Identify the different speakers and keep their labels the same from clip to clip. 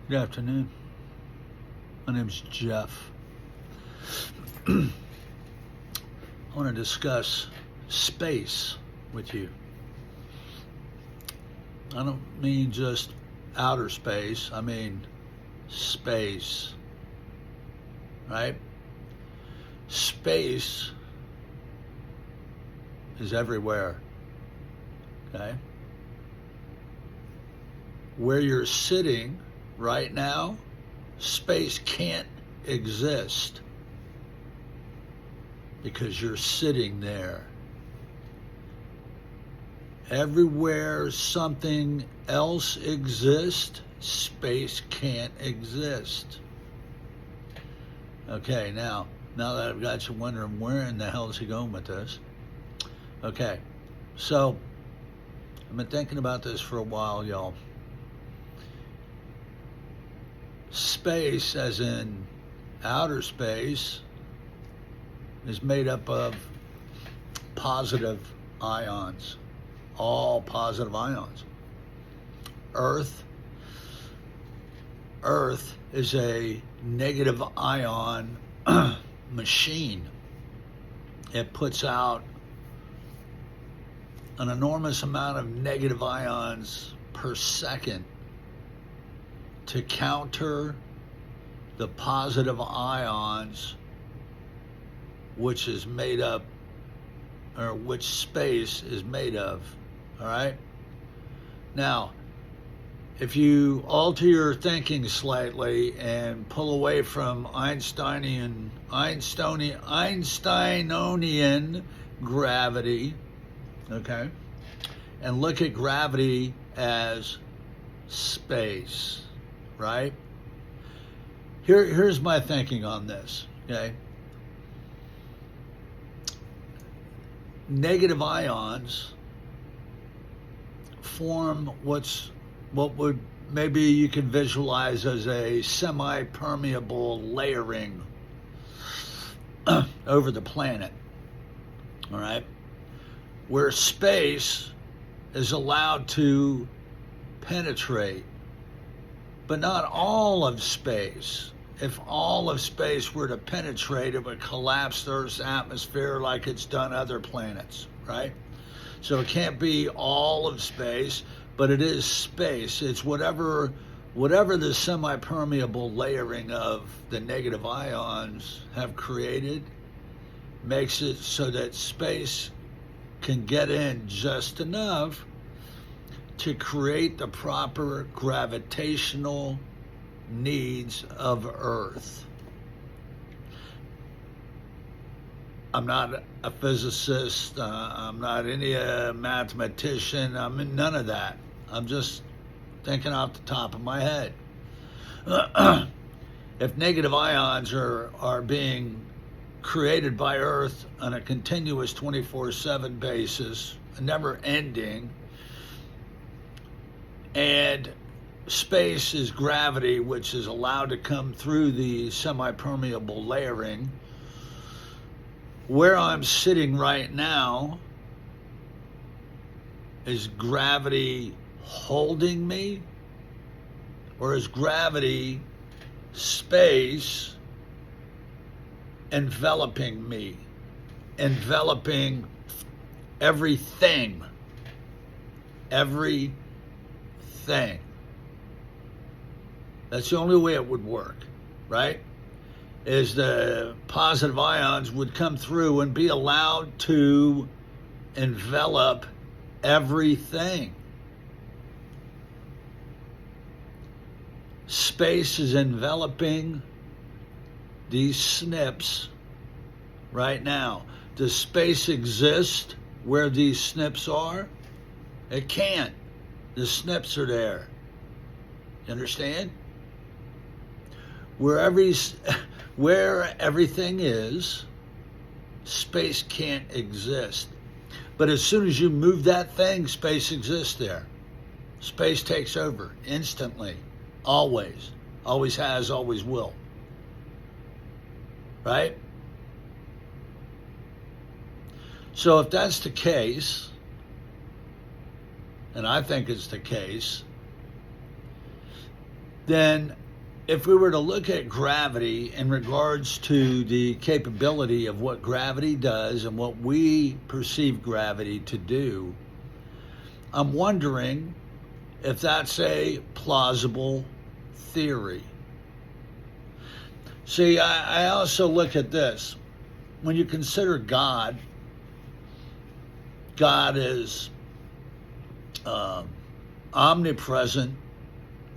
Speaker 1: Good afternoon. My name's Jeff. I want to discuss space with you. I don't mean just outer space, I mean space, right? Space is everywhere, okay? Where you're sitting right now, space can't exist because you're sitting there. Everywhere something else exists, space can't exist. Okay, now that I've got you wondering where in the hell is he going with this? Okay, so I've been thinking about this for a while, y'all. Space, as in outer space, is made up of positive ions, all positive ions. Earth is a negative ion machine. It puts out an enormous amount of negative ions per second to counter the positive ions, which is made up, or which space is made of. All right? Now, if you alter your thinking slightly and pull away from Einsteinian gravity, okay, and look at gravity as space, right? Here's my thinking on this, okay? Negative ions form what would maybe you could visualize as a semi-permeable layering over the planet, all right? Where space is allowed to penetrate, but not all of space. If all of space were to penetrate, it would collapse the Earth's atmosphere like it's done other planets, right? So it can't be all of space, but it is space. It's whatever the semi-permeable layering of the negative ions have created makes it so that space can get in just enough to create the proper gravitational needs of Earth. I'm not a physicist, I'm not any mathematician, I'm in none of that. I'm just thinking off the top of my head. If negative ions are being created by Earth on a continuous 24/7 basis, never ending, and space is gravity, which is allowed to come through the semi-permeable layering. Where I'm sitting right now, is gravity holding me? Or is gravity, space, enveloping me? Enveloping everything. Everything. That's the only way it would work, right? Is the positive ions would come through and be allowed to envelop everything. Space is enveloping these snips right now. Does space exist where these snips are? It can't. The snips are there. You understand? Where everything is, space can't exist. But as soon as you move that thing, space exists there. Space takes over instantly, always. Always has, always will. Right? So if that's the case, and I think it's the case, then if we were to look at gravity in regards to the capability of what gravity does and what we perceive gravity to do, I'm wondering if that's a plausible theory. See, I also look at this. When you consider God, God is omnipresent,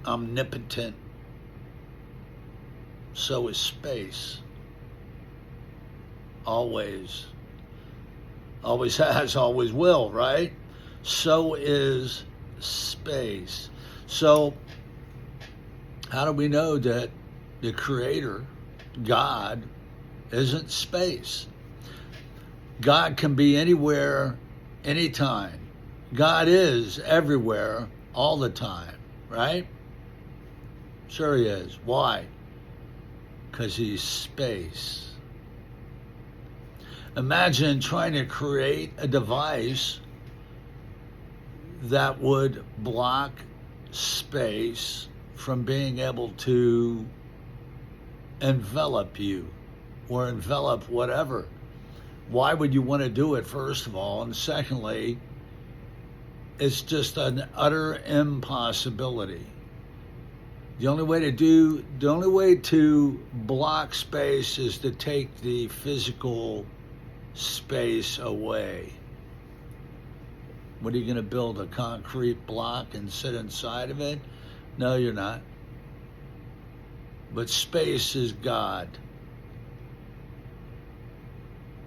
Speaker 1: omnipotent. So is space. Always. Always has, always will, right? So is space. So, how do we know that the Creator, God, isn't space? God can be anywhere, anytime. God is everywhere, all the time, right? Sure he is. Why? Because he's space. Imagine trying to create a device that would block space from being able to envelop you or envelop whatever. Why would you want to do it, first of all? And secondly, it's just an utter impossibility. The only way to block space is to take the physical space away. What are you going to build, a concrete block and sit inside of it? No, you're not. But space is God.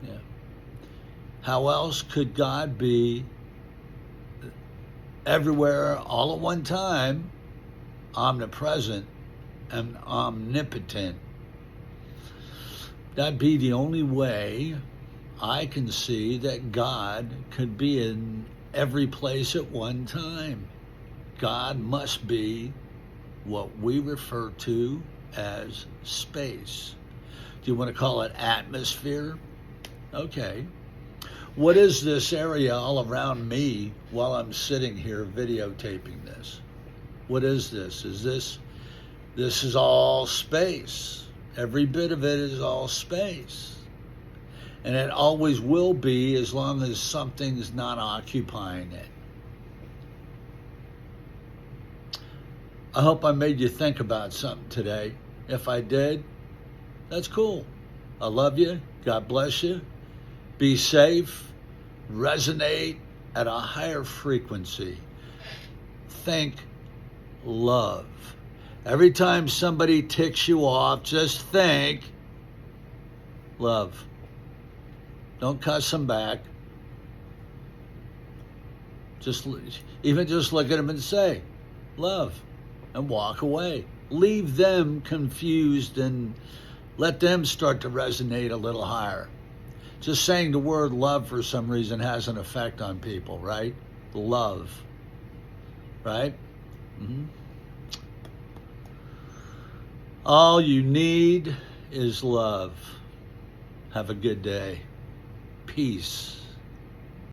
Speaker 1: Yeah. How else could God be everywhere all at one time, omnipresent and omnipotent? That'd be the only way I can see that God could be in every place at one time. God must be what we refer to as space. Do you want to call it atmosphere? Okay. What is this area all around me while I'm sitting here videotaping this? What is this? This is all space. Every bit of it is all space. And it always will be as long as something's not occupying it. I hope I made you think about something today. If I did, that's cool. I love you. God bless you. Be safe. Resonate at a higher frequency. Think love. Every time somebody ticks you off, just think love. Don't cuss them back. Just look at them and say love, and walk away. Leave them confused and let them start to resonate a little higher. Just saying the word love for some reason has an effect on people, right? Love, right? Mm-hmm. All you need is love. Have a good day. Peace.